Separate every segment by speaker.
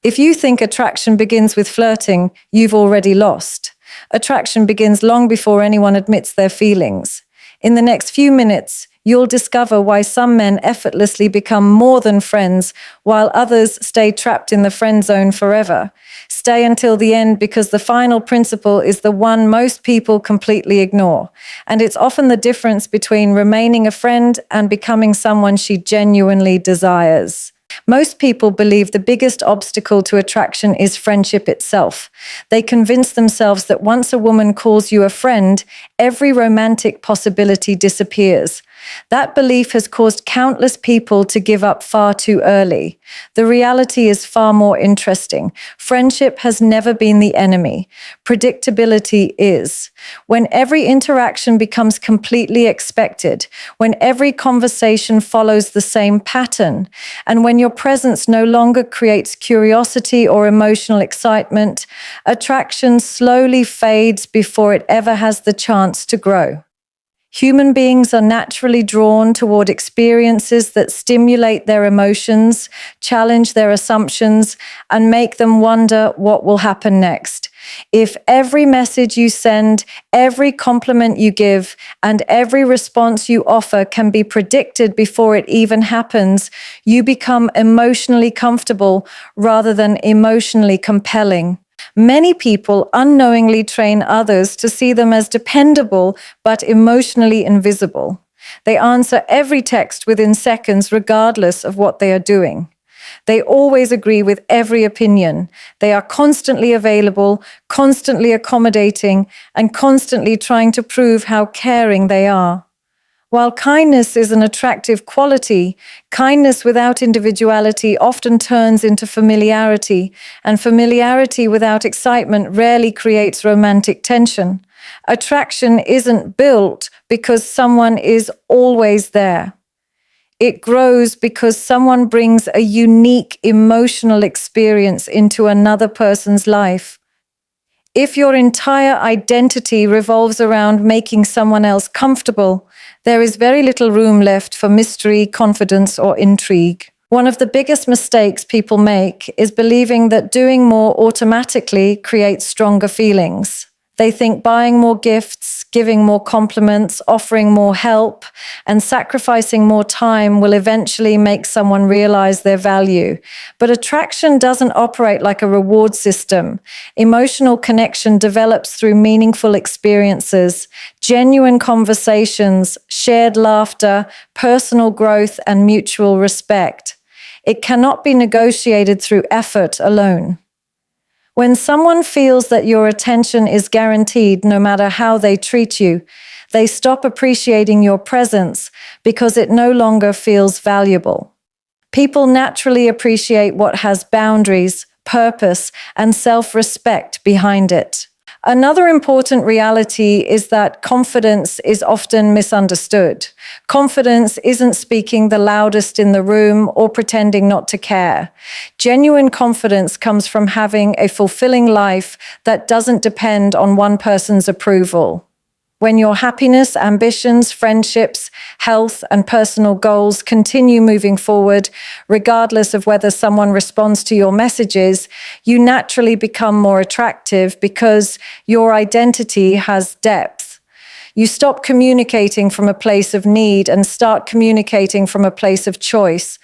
Speaker 1: If you think attraction begins with flirting, you've already lost. Attraction begins long before anyone admits their feelings. In the next few minutes, you'll discover why some men effortlessly become more than friends, while others stay trapped in the friend zone forever. Stay until the end because the final principle is the one most people completely ignore. And it's often the difference between remaining a friend and becoming someone she genuinely desires. Most people believe the biggest obstacle to attraction is friendship itself. They convince themselves that once a woman calls you a friend, every romantic possibility disappears. That belief has caused countless people to give up far too early. The reality is far more interesting. Friendship has never been the enemy. Predictability is. When every interaction becomes completely expected, when every conversation follows the same pattern, and when your presence no longer creates curiosity or emotional excitement, attraction slowly fades before it ever has the chance to grow. Human beings are naturally drawn toward experiences that stimulate their emotions, challenge their assumptions, and make them wonder what will happen next. If every message you send, every compliment you give, and every response you offer can be predicted before it even happens, you become emotionally comfortable rather than emotionally compelling. Many people unknowingly train others to see them as dependable but emotionally invisible. They answer every text within seconds regardless of what they are doing. They always agree with every opinion. They are constantly available, constantly accommodating, and constantly trying to prove how caring they are. While kindness is an attractive quality, kindness without individuality often turns into familiarity, and familiarity without excitement rarely creates romantic tension. Attraction isn't built because someone is always there. It grows because someone brings a unique emotional experience into another person's life. If your entire identity revolves around making someone else comfortable, there is very little room left for mystery, confidence, or intrigue. One of the biggest mistakes people make is believing that doing more automatically creates stronger feelings. They think buying more gifts, giving more compliments, offering more help, and sacrificing more time will eventually make someone realize their value. But attraction doesn't operate like a reward system. Emotional connection develops through meaningful experiences, genuine conversations, shared laughter, personal growth, and mutual respect. It cannot be negotiated through effort alone. When someone feels that your attention is guaranteed no matter how they treat you, they stop appreciating your presence because it no longer feels valuable. People naturally appreciate what has boundaries, purpose, and self-respect behind it. Another important reality is that confidence is often misunderstood. Confidence isn't speaking the loudest in the room or pretending not to care. Genuine confidence comes from having a fulfilling life that doesn't depend on one person's approval. When your happiness, ambitions, friendships, health, and personal goals continue moving forward, regardless of whether someone responds to your messages, you naturally become more attractive because your identity has depth. You stop communicating from a place of need and start communicating from a place of choice.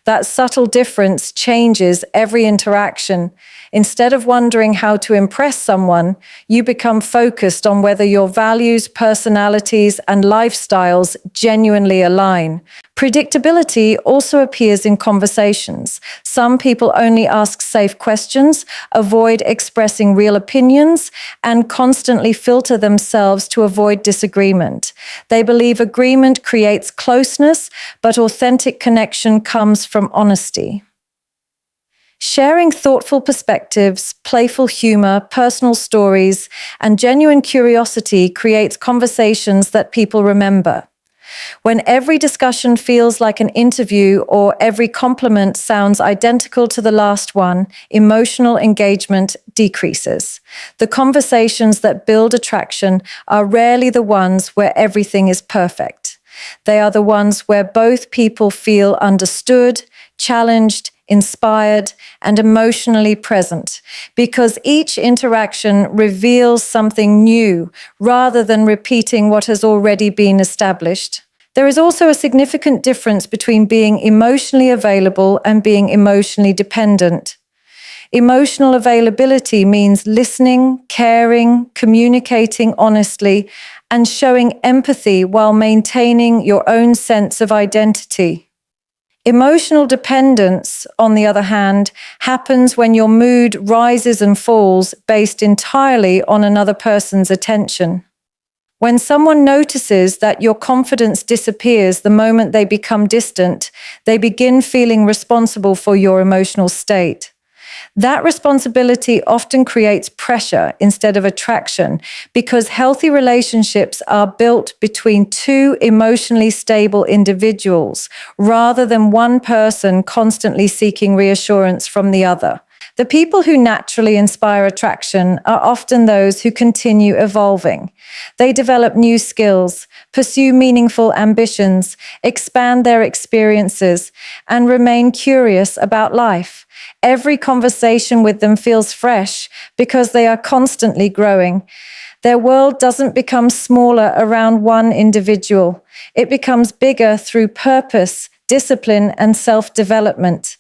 Speaker 1: That subtle difference changes every interaction. Instead of wondering how to impress someone, you become focused on whether your values, personalities, and lifestyles genuinely align. Predictability also appears in conversations. Some people only ask safe questions, avoid expressing real opinions, and constantly filter themselves to avoid disagreement. They believe agreement creates closeness, but authentic connection comes from honesty. Sharing thoughtful perspectives, playful humor, personal stories, and genuine curiosity creates conversations that people remember. When every discussion feels like an interview or every compliment sounds identical to the last one, emotional engagement decreases. The conversations that build attraction are rarely the ones where everything is perfect. They are the ones where both people feel understood, challenged, inspired, and emotionally present, because each interaction reveals something new rather than repeating what has already been established. There is also a significant difference between being emotionally available and being emotionally dependent. Emotional availability means listening, caring, communicating honestly, and showing empathy while maintaining your own sense of identity. Emotional dependence, on the other hand, happens when your mood rises and falls based entirely on another person's attention. When someone notices that your confidence disappears the moment they become distant, they begin feeling responsible for your emotional state. That responsibility often creates pressure instead of attraction, because healthy relationships are built between two emotionally stable individuals rather than one person constantly seeking reassurance from the other. The people who naturally inspire attraction are often those who continue evolving. They develop new skills, pursue meaningful ambitions, expand their experiences, and remain curious about life. Every conversation with them feels fresh because they are constantly growing. Their world doesn't become smaller around one individual. It becomes bigger through purpose, discipline, and self-development.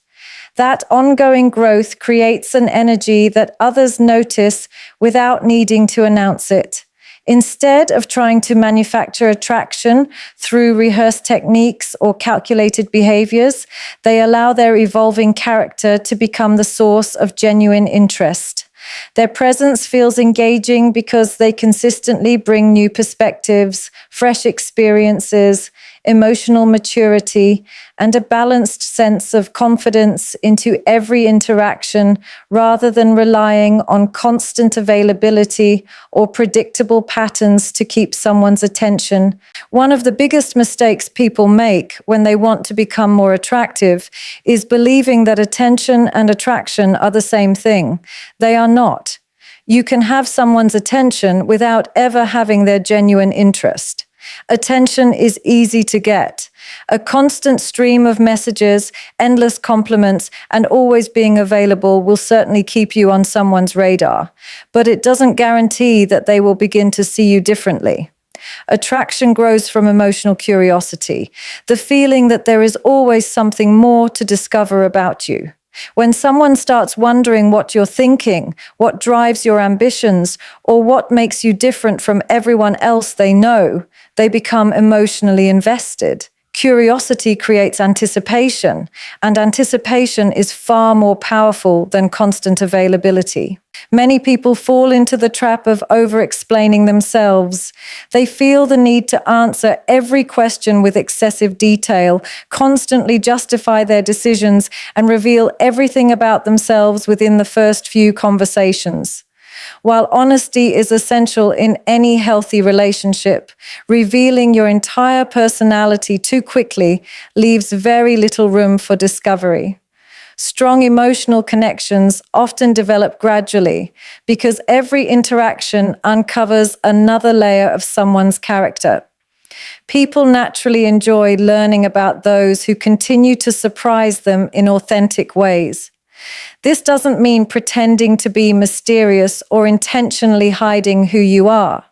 Speaker 1: That ongoing growth creates an energy that others notice without needing to announce it. Instead of trying to manufacture attraction through rehearsed techniques or calculated behaviors, they allow their evolving character to become the source of genuine interest. Their presence feels engaging because they consistently bring new perspectives, fresh experiences, emotional maturity, and a balanced sense of confidence into every interaction rather than relying on constant availability or predictable patterns to keep someone's attention. One of the biggest mistakes people make when they want to become more attractive is believing that attention and attraction are the same thing. They are not. You can have someone's attention without ever having their genuine interest. Attention is easy to get. A constant stream of messages, endless compliments, and always being available will certainly keep you on someone's radar, but it doesn't guarantee that they will begin to see you differently. Attraction grows from emotional curiosity, the feeling that there is always something more to discover about you. When someone starts wondering what you're thinking, what drives your ambitions, or what makes you different from everyone else they know, they become emotionally invested. Curiosity creates anticipation, and anticipation is far more powerful than constant availability. Many people fall into the trap of over-explaining themselves. They feel the need to answer every question with excessive detail, constantly justify their decisions, and reveal everything about themselves within the first few conversations. While honesty is essential in any healthy relationship, revealing your entire personality too quickly leaves very little room for discovery. Strong emotional connections often develop gradually because every interaction uncovers another layer of someone's character. People naturally enjoy learning about those who continue to surprise them in authentic ways. This doesn't mean pretending to be mysterious or intentionally hiding who you are.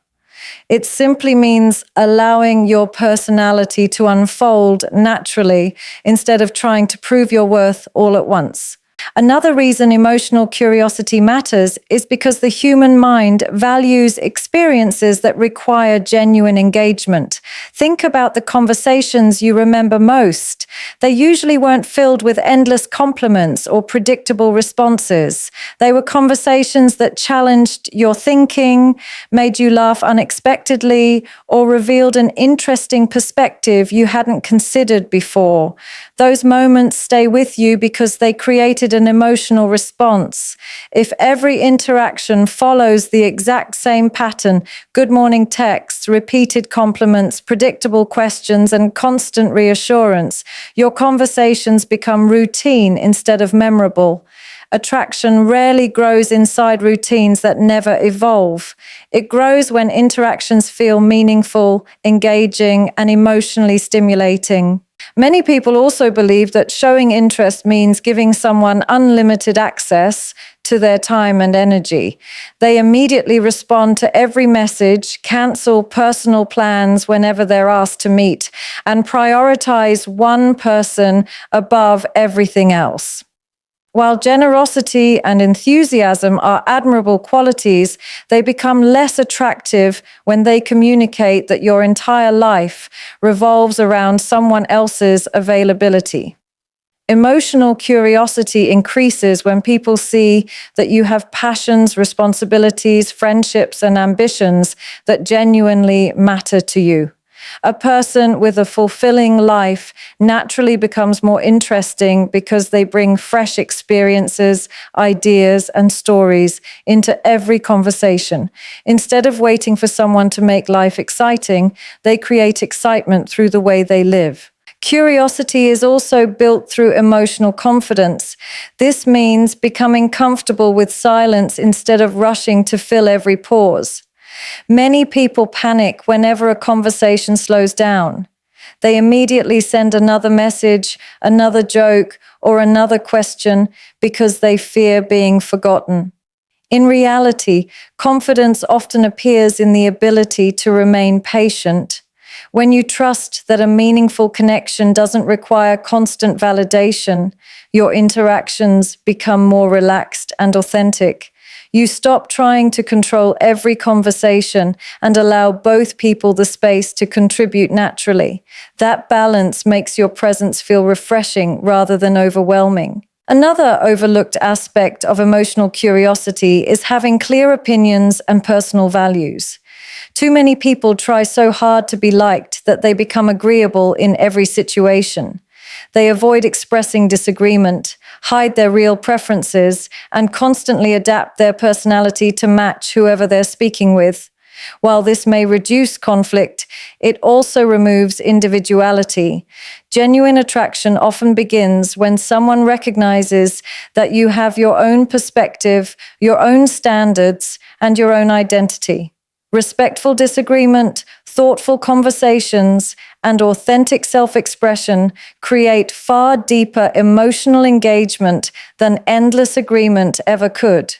Speaker 1: It simply means allowing your personality to unfold naturally instead of trying to prove your worth all at once. Another reason emotional curiosity matters is because the human mind values experiences that require genuine engagement. Think about the conversations you remember most. They usually weren't filled with endless compliments or predictable responses. They were conversations that challenged your thinking, made you laugh unexpectedly, or revealed an interesting perspective you hadn't considered before. Those moments stay with you because they created an emotional response. If every interaction follows the exact same pattern, good morning texts, repeated compliments, predictable questions, and constant reassurance, your conversations become routine instead of memorable. Attraction rarely grows inside routines that never evolve. It grows when interactions feel meaningful, engaging, and emotionally stimulating. Many people also believe that showing interest means giving someone unlimited access to their time and energy. They immediately respond to every message, cancel personal plans whenever they're asked to meet, and prioritize one person above everything else. While generosity and enthusiasm are admirable qualities, they become less attractive when they communicate that your entire life revolves around someone else's availability. Emotional curiosity increases when people see that you have passions, responsibilities, friendships, and ambitions that genuinely matter to you. A person with a fulfilling life naturally becomes more interesting because they bring fresh experiences, ideas, and stories into every conversation. Instead of waiting for someone to make life exciting, they create excitement through the way they live. Curiosity is also built through emotional confidence. This means becoming comfortable with silence instead of rushing to fill every pause. Many people panic whenever a conversation slows down. They immediately send another message, another joke, or another question because they fear being forgotten. In reality, confidence often appears in the ability to remain patient. When you trust that a meaningful connection doesn't require constant validation, your interactions become more relaxed and authentic. You stop trying to control every conversation and allow both people the space to contribute naturally. That balance makes your presence feel refreshing rather than overwhelming. Another overlooked aspect of emotional curiosity is having clear opinions and personal values. Too many people try so hard to be liked that they become agreeable in every situation. They avoid expressing disagreement, hide their real preferences, and constantly adapt their personality to match whoever they're speaking with. While this may reduce conflict, it also removes individuality. Genuine attraction often begins when someone recognizes that you have your own perspective, your own standards, and your own identity. Respectful disagreement, thoughtful conversations, and authentic self-expression create far deeper emotional engagement than endless agreement ever could.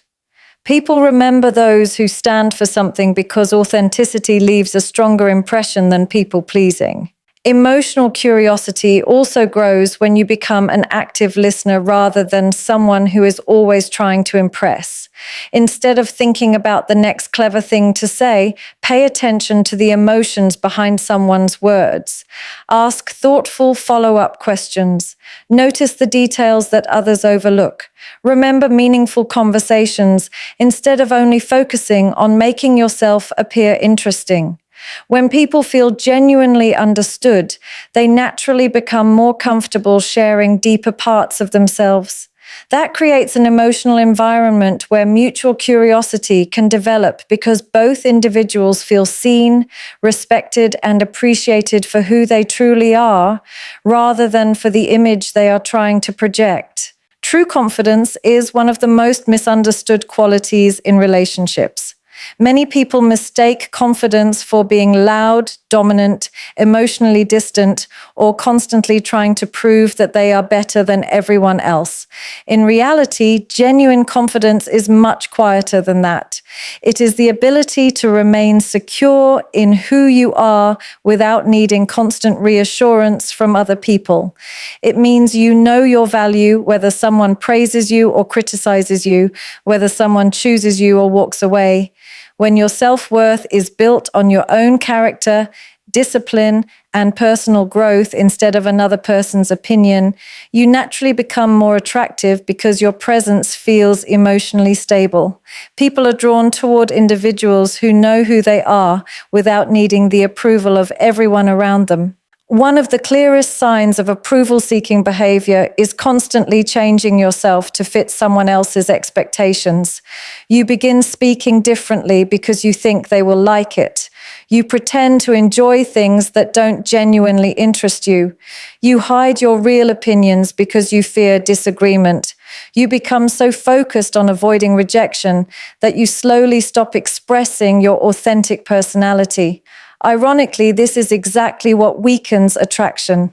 Speaker 1: People remember those who stand for something because authenticity leaves a stronger impression than people-pleasing. Emotional curiosity also grows when you become an active listener rather than someone who is always trying to impress. Instead of thinking about the next clever thing to say, pay attention to the emotions behind someone's words. Ask thoughtful follow-up questions. Notice the details that others overlook. Remember meaningful conversations instead of only focusing on making yourself appear interesting. When people feel genuinely understood, they naturally become more comfortable sharing deeper parts of themselves. That creates an emotional environment where mutual curiosity can develop because both individuals feel seen, respected, and appreciated for who they truly are, rather than for the image they are trying to project. True confidence is one of the most misunderstood qualities in relationships. Many people mistake confidence for being loud, dominant, emotionally distant, or constantly trying to prove that they are better than everyone else. In reality, genuine confidence is much quieter than that. It is the ability to remain secure in who you are without needing constant reassurance from other people. It means you know your value, whether someone praises you or criticizes you, whether someone chooses you or walks away. When your self-worth is built on your own character, discipline, and personal growth instead of another person's opinion, you naturally become more attractive because your presence feels emotionally stable. People are drawn toward individuals who know who they are without needing the approval of everyone around them. One of the clearest signs of approval-seeking behavior is constantly changing yourself to fit someone else's expectations. You begin speaking differently because you think they will like it. You pretend to enjoy things that don't genuinely interest you. You hide your real opinions because you fear disagreement. You become so focused on avoiding rejection that you slowly stop expressing your authentic personality. Ironically, this is exactly what weakens attraction.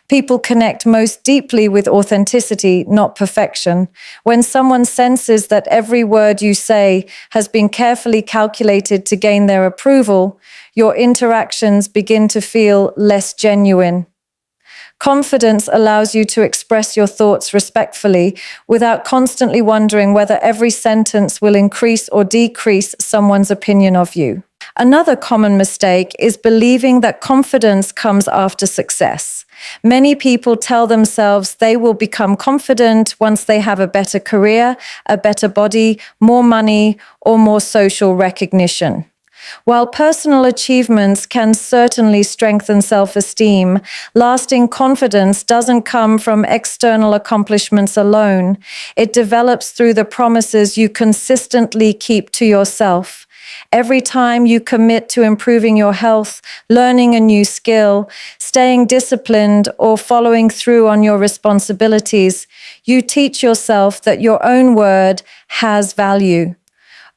Speaker 1: People connect most deeply with authenticity, not perfection. When someone senses that every word you say has been carefully calculated to gain their approval, your interactions begin to feel less genuine. Confidence allows you to express your thoughts respectfully without constantly wondering whether every sentence will increase or decrease someone's opinion of you. Another common mistake is believing that confidence comes after success. Many people tell themselves they will become confident once they have a better career, a better body, more money, or more social recognition. While personal achievements can certainly strengthen self-esteem, lasting confidence doesn't come from external accomplishments alone. It develops through the promises you consistently keep to yourself. Every time you commit to improving your health, learning a new skill, staying disciplined, or following through on your responsibilities, you teach yourself that your own word has value.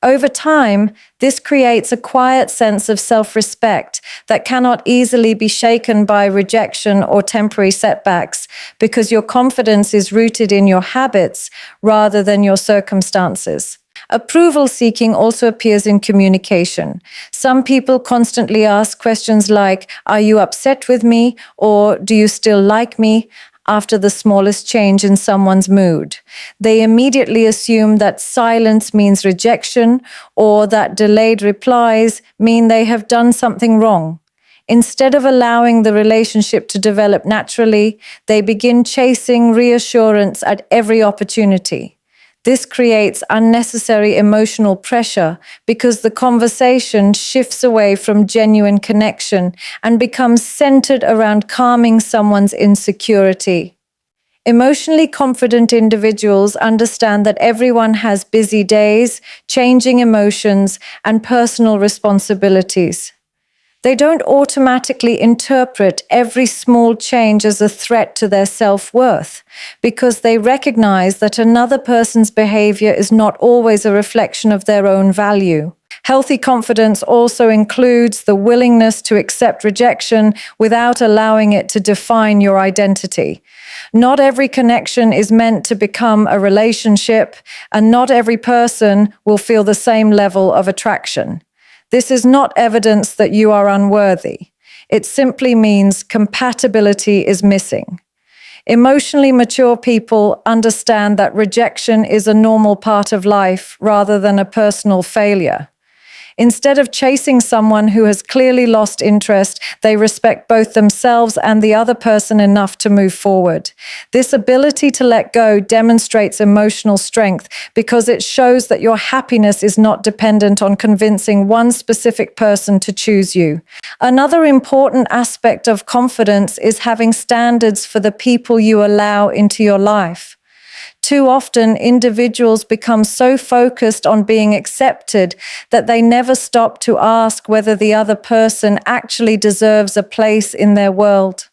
Speaker 1: Over time, this creates a quiet sense of self-respect that cannot easily be shaken by rejection or temporary setbacks because your confidence is rooted in your habits rather than your circumstances. Approval seeking also appears in communication. Some people constantly ask questions like, "Are you upset with me?" or "Do you still like me?" after the smallest change in someone's mood. They immediately assume that silence means rejection or that delayed replies mean they have done something wrong. Instead of allowing the relationship to develop naturally, they begin chasing reassurance at every opportunity. This creates unnecessary emotional pressure because the conversation shifts away from genuine connection and becomes centered around calming someone's insecurity. Emotionally confident individuals understand that everyone has busy days, changing emotions, and personal responsibilities. They don't automatically interpret every small change as a threat to their self-worth because they recognize that another person's behavior is not always a reflection of their own value. Healthy confidence also includes the willingness to accept rejection without allowing it to define your identity. Not every connection is meant to become a relationship, and not every person will feel the same level of attraction. This is not evidence that you are unworthy. It simply means compatibility is missing. Emotionally mature people understand that rejection is a normal part of life rather than a personal failure. Instead of chasing someone who has clearly lost interest, they respect both themselves and the other person enough to move forward. This ability to let go demonstrates emotional strength because it shows that your happiness is not dependent on convincing one specific person to choose you. Another important aspect of confidence is having standards for the people you allow into your life. Too often, individuals become so focused on being accepted that they never stop to ask whether the other person actually deserves a place in their world.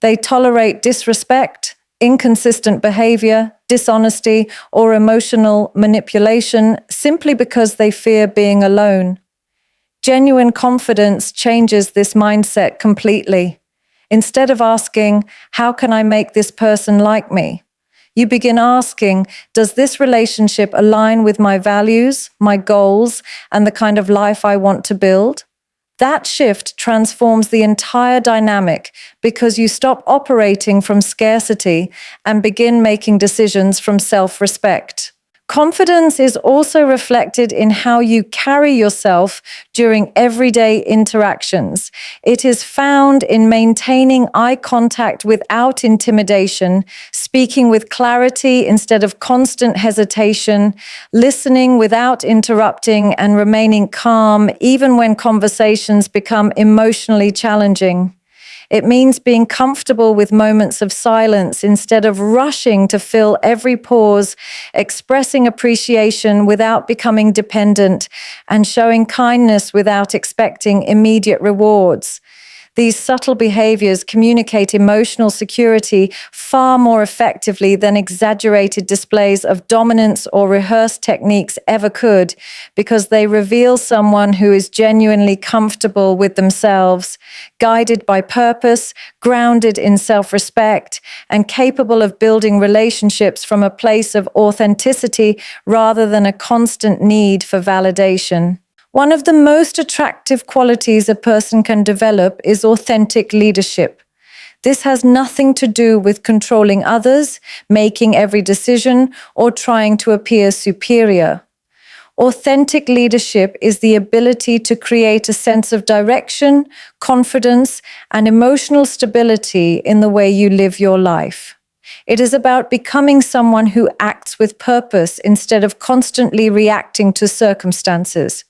Speaker 1: They tolerate disrespect, inconsistent behavior, dishonesty, or emotional manipulation simply because they fear being alone. Genuine confidence changes this mindset completely. Instead of asking, "How can I make this person like me?" you begin asking, "Does this relationship align with my values, my goals, and the kind of life I want to build?" That shift transforms the entire dynamic because you stop operating from scarcity and begin making decisions from self-respect. Confidence is also reflected in how you carry yourself during everyday interactions. It is found in maintaining eye contact without intimidation, speaking with clarity instead of constant hesitation, listening without interrupting, and remaining calm even when conversations become emotionally challenging. It means being comfortable with moments of silence instead of rushing to fill every pause, expressing appreciation without becoming dependent, and showing kindness without expecting immediate rewards. These subtle behaviors communicate emotional security far more effectively than exaggerated displays of dominance or rehearsed techniques ever could, because they reveal someone who is genuinely comfortable with themselves, guided by purpose, grounded in self-respect, and capable of building relationships from a place of authenticity rather than a constant need for validation. One of the most attractive qualities a person can develop is authentic leadership. This has nothing to do with controlling others, making every decision, or trying to appear superior. Authentic leadership is the ability to create a sense of direction, confidence, and emotional stability in the way you live your life. It is about becoming someone who acts with purpose instead of constantly reacting to circumstances.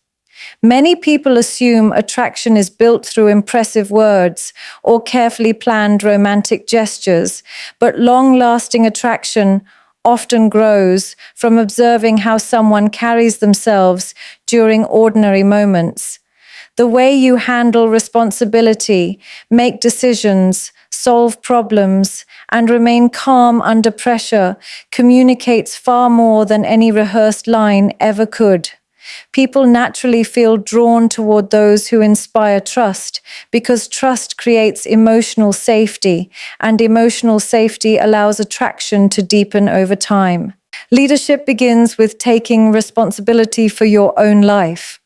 Speaker 1: Many people assume attraction is built through impressive words or carefully planned romantic gestures, but long-lasting attraction often grows from observing how someone carries themselves during ordinary moments. The way you handle responsibility, make decisions, solve problems, and remain calm under pressure communicates far more than any rehearsed line ever could. People naturally feel drawn toward those who inspire trust because trust creates emotional safety, and emotional safety allows attraction to deepen over time. Leadership begins with taking responsibility for your own life.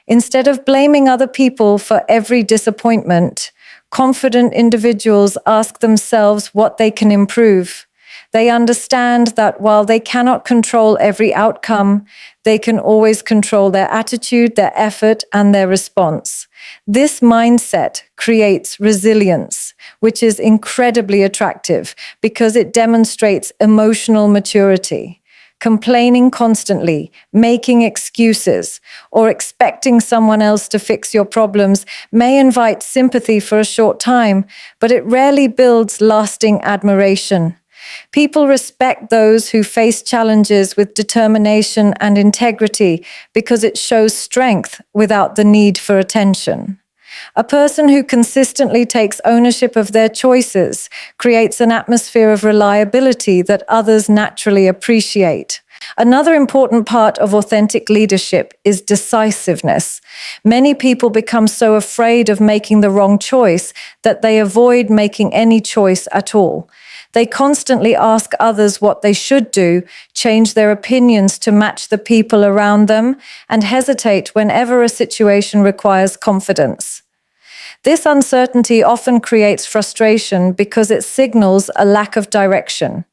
Speaker 1: Instead of blaming other people for every disappointment, confident individuals ask themselves what they can improve. They understand that while they cannot control every outcome, they can always control their attitude, their effort, and their response. This mindset creates resilience, which is incredibly attractive because it demonstrates emotional maturity. Complaining constantly, making excuses, or expecting someone else to fix your problems may invite sympathy for a short time, but it rarely builds lasting admiration. People respect those who face challenges with determination and integrity because it shows strength without the need for attention. A person who consistently takes ownership of their choices creates an atmosphere of reliability that others naturally appreciate. Another important part of authentic leadership is decisiveness. Many people become so afraid of making the wrong choice that they avoid making any choice at all. They constantly ask others what they should do, change their opinions to match the people around them, and hesitate whenever a situation requires confidence. This uncertainty often creates frustration because it signals a lack of direction.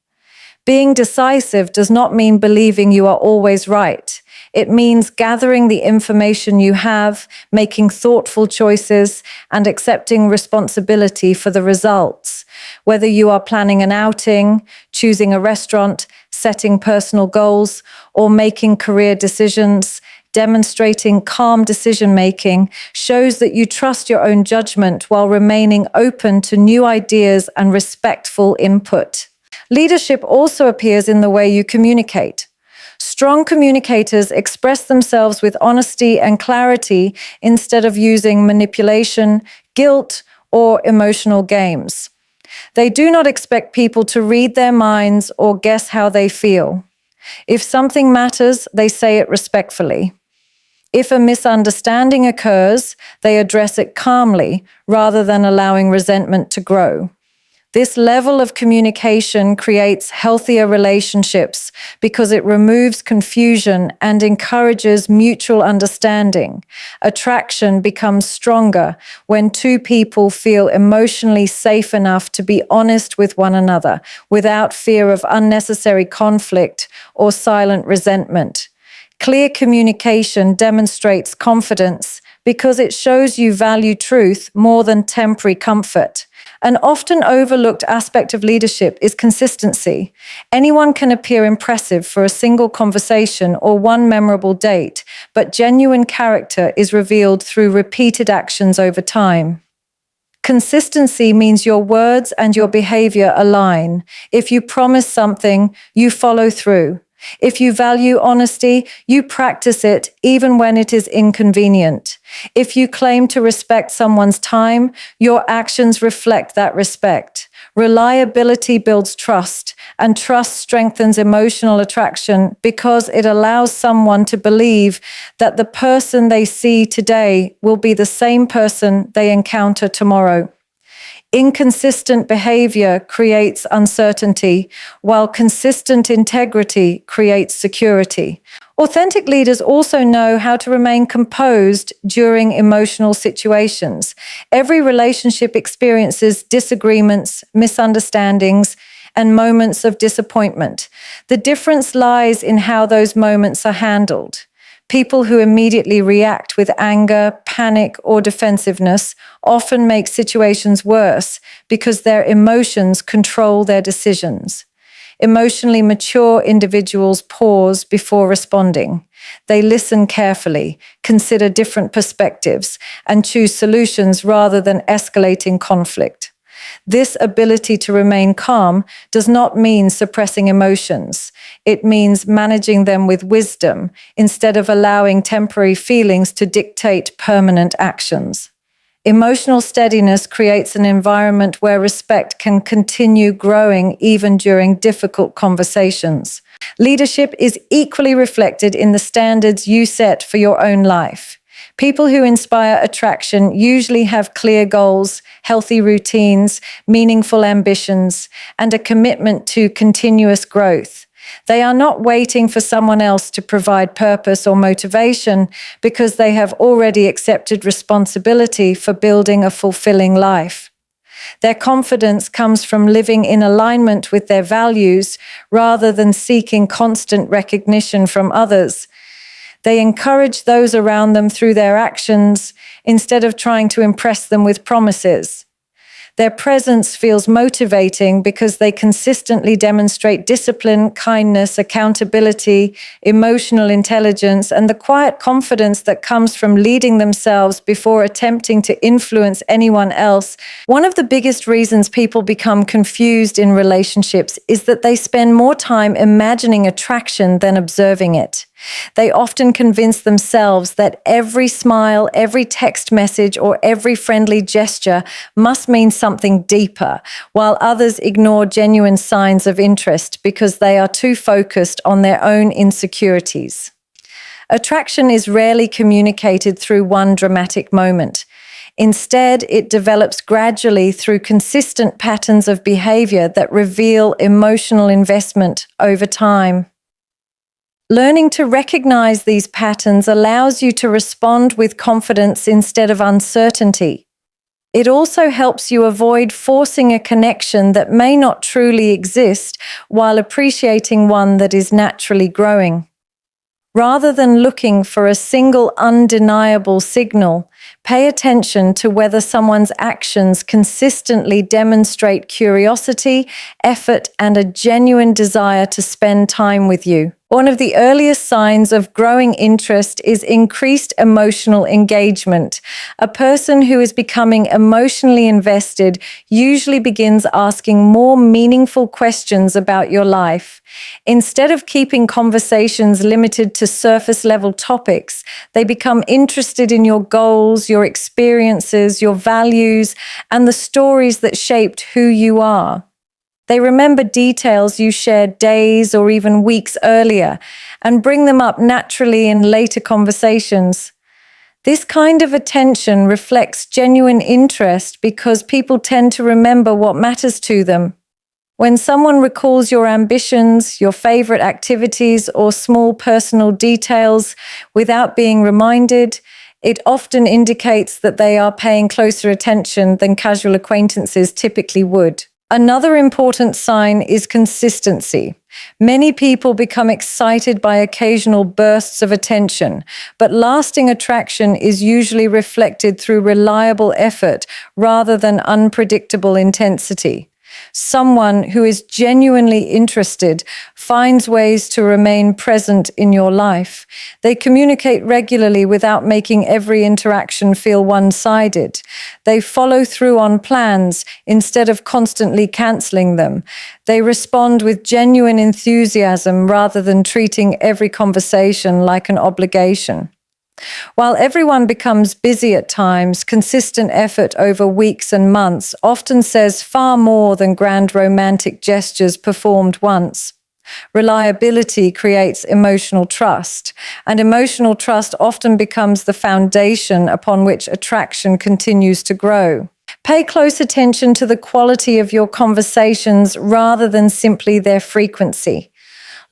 Speaker 1: Being decisive does not mean believing you are always right. It means gathering the information you have, making thoughtful choices, and accepting responsibility for the results. Whether you are planning an outing, choosing a restaurant, setting personal goals, or making career decisions, demonstrating calm decision-making shows that you trust your own judgment while remaining open to new ideas and respectful input. Leadership also appears in the way you communicate. Strong communicators express themselves with honesty and clarity instead of using manipulation, guilt, or emotional games. They do not expect people to read their minds or guess how they feel. If something matters, they say it respectfully. If a misunderstanding occurs, they address it calmly rather than allowing resentment to grow. This level of communication creates healthier relationships because it removes confusion and encourages mutual understanding. Attraction becomes stronger when two people feel emotionally safe enough to be honest with one another without fear of unnecessary conflict or silent resentment. Clear communication demonstrates confidence because it shows you value truth more than temporary comfort. An often overlooked aspect of leadership is consistency. Anyone can appear impressive for a single conversation or one memorable date, but genuine character is revealed through repeated actions over time. Consistency means your words and your behavior align. If you promise something, you follow through. If you value honesty, you practice it even when it is inconvenient. If you claim to respect someone's time, your actions reflect that respect. Reliability builds trust, and trust strengthens emotional attraction because it allows someone to believe that the person they see today will be the same person they encounter tomorrow. Inconsistent behavior creates uncertainty, while consistent integrity creates security. Authentic leaders also know how to remain composed during emotional situations. Every relationship experiences disagreements, misunderstandings, and moments of disappointment. The difference lies in how those moments are handled. People who immediately react with anger, panic, or defensiveness often make situations worse because their emotions control their decisions. Emotionally mature individuals pause before responding. They listen carefully, consider different perspectives, and choose solutions rather than escalating conflict. This ability to remain calm does not mean suppressing emotions. It means managing them with wisdom instead of allowing temporary feelings to dictate permanent actions. Emotional steadiness creates an environment where respect can continue growing even during difficult conversations. Leadership is equally reflected in the standards you set for your own life. People who inspire attraction usually have clear goals, healthy routines, meaningful ambitions, and a commitment to continuous growth. They are not waiting for someone else to provide purpose or motivation because they have already accepted responsibility for building a fulfilling life. Their confidence comes from living in alignment with their values rather than seeking constant recognition from others. They encourage those around them through their actions instead of trying to impress them with promises. Their presence feels motivating because they consistently demonstrate discipline, kindness, accountability, emotional intelligence, and the quiet confidence that comes from leading themselves before attempting to influence anyone else. One of the biggest reasons people become confused in relationships is that they spend more time imagining attraction than observing it. They often convince themselves that every smile, every text message, or every friendly gesture must mean something deeper, while others ignore genuine signs of interest because they are too focused on their own insecurities. Attraction is rarely communicated through one dramatic moment. Instead, it develops gradually through consistent patterns of behavior that reveal emotional investment over time. Learning to recognize these patterns allows you to respond with confidence instead of uncertainty. It also helps you avoid forcing a connection that may not truly exist while appreciating one that is naturally growing. Rather than looking for a single undeniable signal, pay attention to whether someone's actions consistently demonstrate curiosity, effort, and a genuine desire to spend time with you. One of the earliest signs of growing interest is increased emotional engagement. A person who is becoming emotionally invested usually begins asking more meaningful questions about your life. Instead of keeping conversations limited to surface-level topics, they become interested in your goals, your experiences, your values, and the stories that shaped who you are. They remember details you shared days or even weeks earlier and bring them up naturally in later conversations. This kind of attention reflects genuine interest because people tend to remember what matters to them. When someone recalls your ambitions, your favorite activities, or small personal details without being reminded, it often indicates that they are paying closer attention than casual acquaintances typically would. Another important sign is consistency. Many people become excited by occasional bursts of attention, but lasting attraction is usually reflected through reliable effort rather than unpredictable intensity. Someone who is genuinely interested finds ways to remain present in your life. They communicate regularly without making every interaction feel one-sided. They follow through on plans instead of constantly canceling them. They respond with genuine enthusiasm rather than treating every conversation like an obligation. While everyone becomes busy at times, consistent effort over weeks and months often says far more than grand romantic gestures performed once. Reliability creates emotional trust, and emotional trust often becomes the foundation upon which attraction continues to grow. Pay close attention to the quality of your conversations rather than simply their frequency.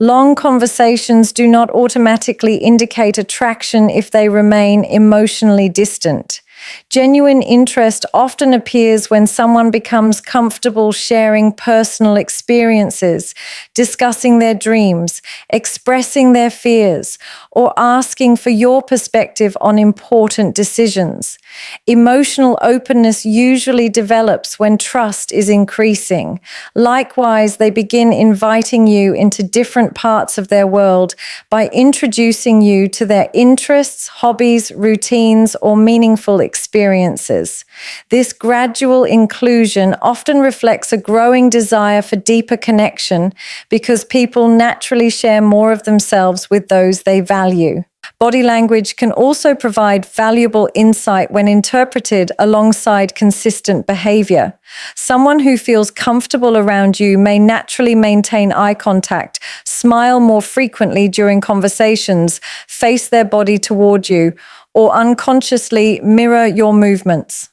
Speaker 1: Long conversations do not automatically indicate attraction if they remain emotionally distant. Genuine interest often appears when someone becomes comfortable sharing personal experiences, discussing their dreams, expressing their fears, or asking for your perspective on important decisions. Emotional openness usually develops when trust is increasing. Likewise, they begin inviting you into different parts of their world by introducing you to their interests, hobbies, routines, or meaningful experiences. This gradual inclusion often reflects a growing desire for deeper connection because people naturally share more of themselves with those they value. Body language can also provide valuable insight when interpreted alongside consistent behavior. Someone who feels comfortable around you may naturally maintain eye contact, smile more frequently during conversations, face their body toward you, or unconsciously mirror your movements.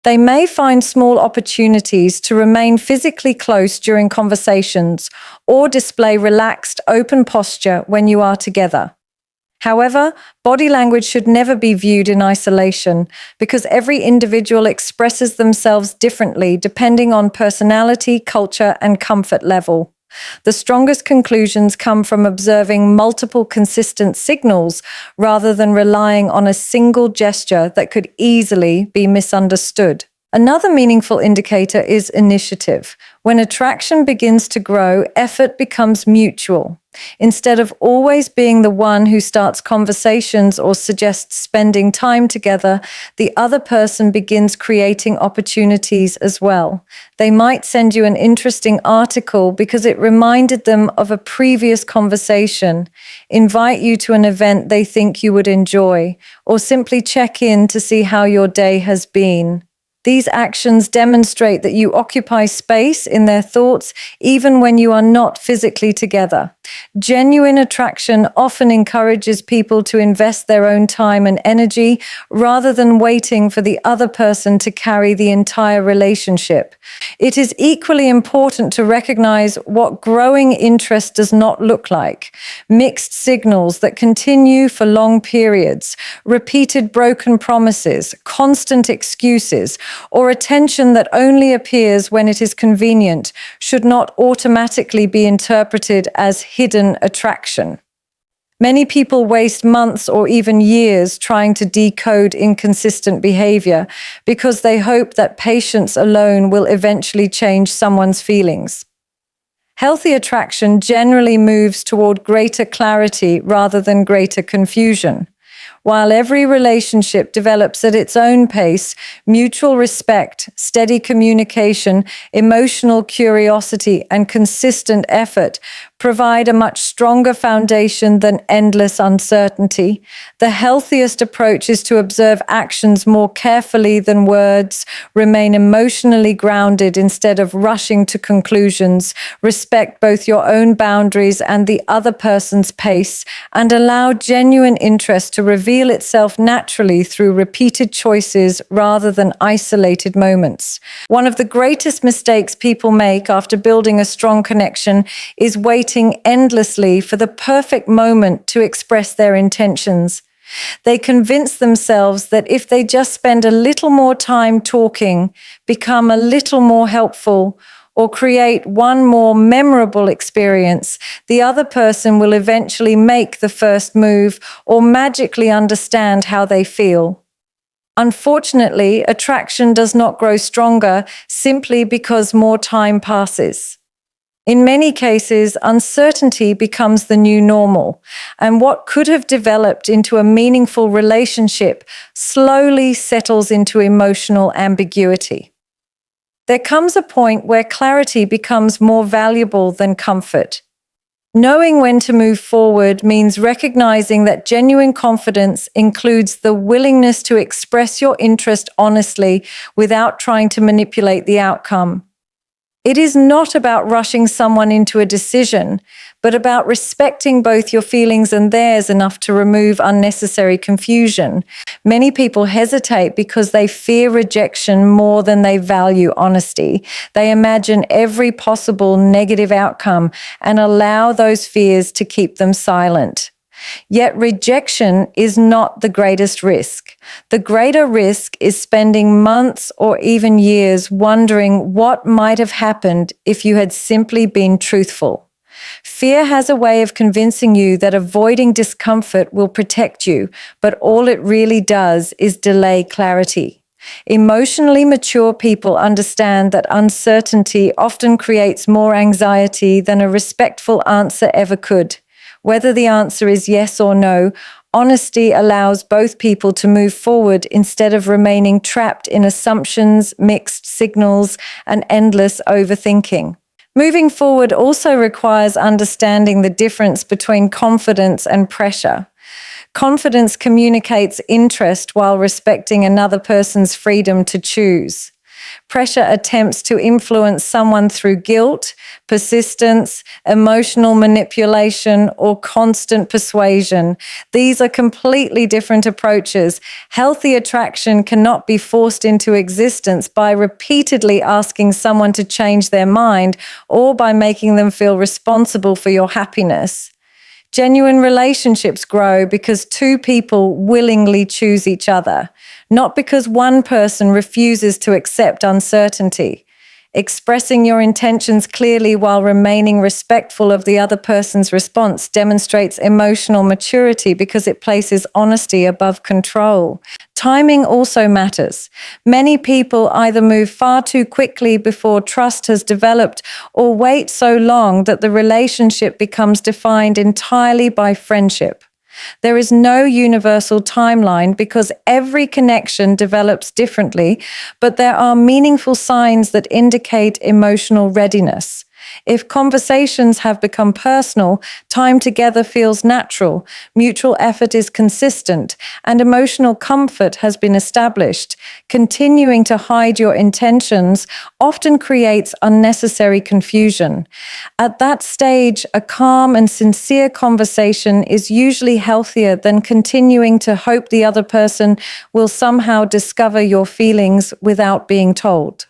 Speaker 1: They may find small opportunities to remain physically close during conversations or display relaxed, open posture when you are together. However, body language should never be viewed in isolation because every individual expresses themselves differently depending on personality, culture, and comfort level. The strongest conclusions come from observing multiple consistent signals rather than relying on a single gesture that could easily be misunderstood. Another meaningful indicator is initiative. When attraction begins to grow, effort becomes mutual. Instead of always being the one who starts conversations or suggests spending time together, the other person begins creating opportunities as well. They might send you an interesting article because it reminded them of a previous conversation, invite you to an event they think you would enjoy, or simply check in to see how your day has been. These actions demonstrate that you occupy space in their thoughts even when you are not physically together. Genuine attraction often encourages people to invest their own time and energy rather than waiting for the other person to carry the entire relationship. It is equally important to recognize what growing interest does not look like. Mixed signals that continue for long periods, repeated broken promises, constant excuses, or attention that only appears when it is convenient should not automatically be interpreted as hidden attraction. Many people waste months or even years trying to decode inconsistent behavior because they hope that patience alone will eventually change someone's feelings. Healthy attraction generally moves toward greater clarity rather than greater confusion. While every relationship develops at its own pace, mutual respect, steady communication, emotional curiosity, and consistent effort provide a much stronger foundation than endless uncertainty. The healthiest approach is to observe actions more carefully than words, remain emotionally grounded instead of rushing to conclusions, respect both your own boundaries and the other person's pace, and allow genuine interest to reveal itself naturally through repeated choices rather than isolated moments. One of the greatest mistakes people make after building a strong connection is waiting endlessly for the perfect moment to express their intentions. They convince themselves that if they just spend a little more time talking, become a little more helpful, or create one more memorable experience, the other person will eventually make the first move or magically understand how they feel. Unfortunately, attraction does not grow stronger simply because more time passes. In many cases, uncertainty becomes the new normal, and what could have developed into a meaningful relationship slowly settles into emotional ambiguity. There comes a point where clarity becomes more valuable than comfort. Knowing when to move forward means recognizing that genuine confidence includes the willingness to express your interest honestly without trying to manipulate the outcome. It is not about rushing someone into a decision, but about respecting both your feelings and theirs enough to remove unnecessary confusion. Many people hesitate because they fear rejection more than they value honesty. They imagine every possible negative outcome and allow those fears to keep them silent. Yet rejection is not the greatest risk. The greater risk is spending months or even years wondering what might have happened if you had simply been truthful. Fear has a way of convincing you that avoiding discomfort will protect you, but all it really does is delay clarity. Emotionally mature people understand that uncertainty often creates more anxiety than a respectful answer ever could. Whether the answer is yes or no, honesty allows both people to move forward instead of remaining trapped in assumptions, mixed signals, and endless overthinking. Moving forward also requires understanding the difference between confidence and pressure. Confidence communicates interest while respecting another person's freedom to choose. Pressure attempts to influence someone through guilt, persistence, emotional manipulation, or constant persuasion. These are completely different approaches. Healthy attraction cannot be forced into existence by repeatedly asking someone to change their mind or by making them feel responsible for your happiness. Genuine relationships grow because two people willingly choose each other, not because one person refuses to accept uncertainty. Expressing your intentions clearly while remaining respectful of the other person's response demonstrates emotional maturity because it places honesty above control. Timing also matters. Many people either move far too quickly before trust has developed or wait so long that the relationship becomes defined entirely by friendship. There is no universal timeline because every connection develops differently, but there are meaningful signs that indicate emotional readiness. If conversations have become personal, time together feels natural, mutual effort is consistent, and emotional comfort has been established, continuing to hide your intentions often creates unnecessary confusion. At that stage, a calm and sincere conversation is usually healthier than continuing to hope the other person will somehow discover your feelings without being told.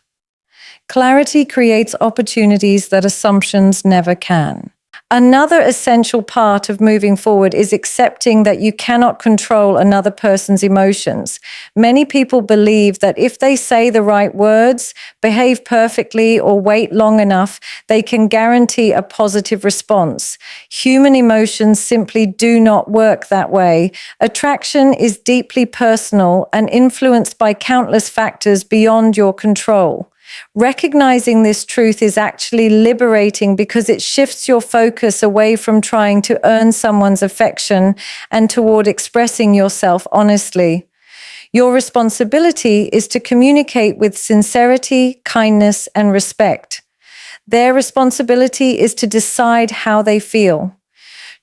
Speaker 1: Clarity creates opportunities that assumptions never can. Another essential part of moving forward is accepting that you cannot control another person's emotions. Many people believe that if they say the right words, behave perfectly, or wait long enough, they can guarantee a positive response. Human emotions simply do not work that way. Attraction is deeply personal and influenced by countless factors beyond your control. Recognizing this truth is actually liberating because it shifts your focus away from trying to earn someone's affection and toward expressing yourself honestly. Your responsibility is to communicate with sincerity, kindness, and respect. Their responsibility is to decide how they feel.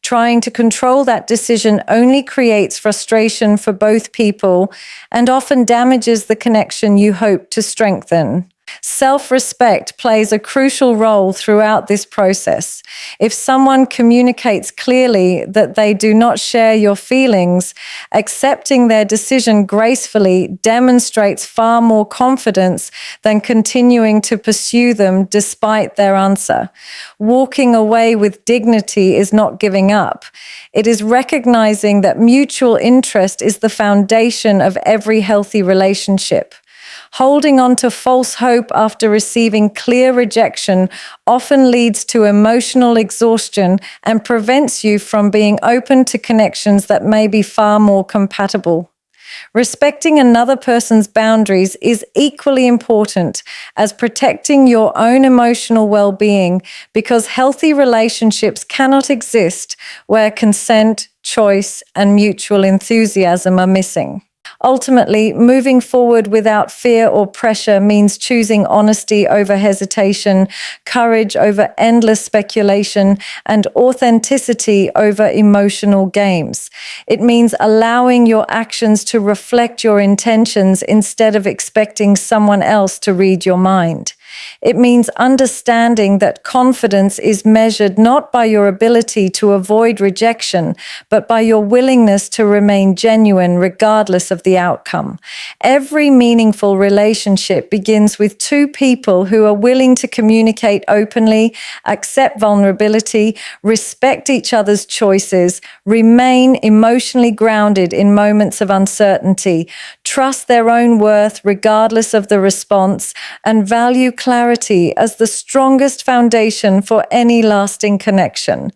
Speaker 1: Trying to control that decision only creates frustration for both people and often damages the connection you hope to strengthen. Self-respect plays a crucial role throughout this process. If someone communicates clearly that they do not share your feelings, accepting their decision gracefully demonstrates far more confidence than continuing to pursue them despite their answer. Walking away with dignity is not giving up. It is recognizing that mutual interest is the foundation of every healthy relationship. Holding on to false hope after receiving clear rejection often leads to emotional exhaustion and prevents you from being open to connections that may be far more compatible. Respecting another person's boundaries is equally important as protecting your own emotional well-being, because healthy relationships cannot exist where consent, choice, and mutual enthusiasm are missing. Ultimately, moving forward without fear or pressure means choosing honesty over hesitation, courage over endless speculation, and authenticity over emotional games. It means allowing your actions to reflect your intentions instead of expecting someone else to read your mind. It means understanding that confidence is measured not by your ability to avoid rejection, but by your willingness to remain genuine regardless of the outcome. Every meaningful relationship begins with two people who are willing to communicate openly, accept vulnerability, respect each other's choices, remain emotionally grounded in moments of uncertainty, trust their own worth regardless of the response, and value clarity as the strongest foundation for any lasting connection.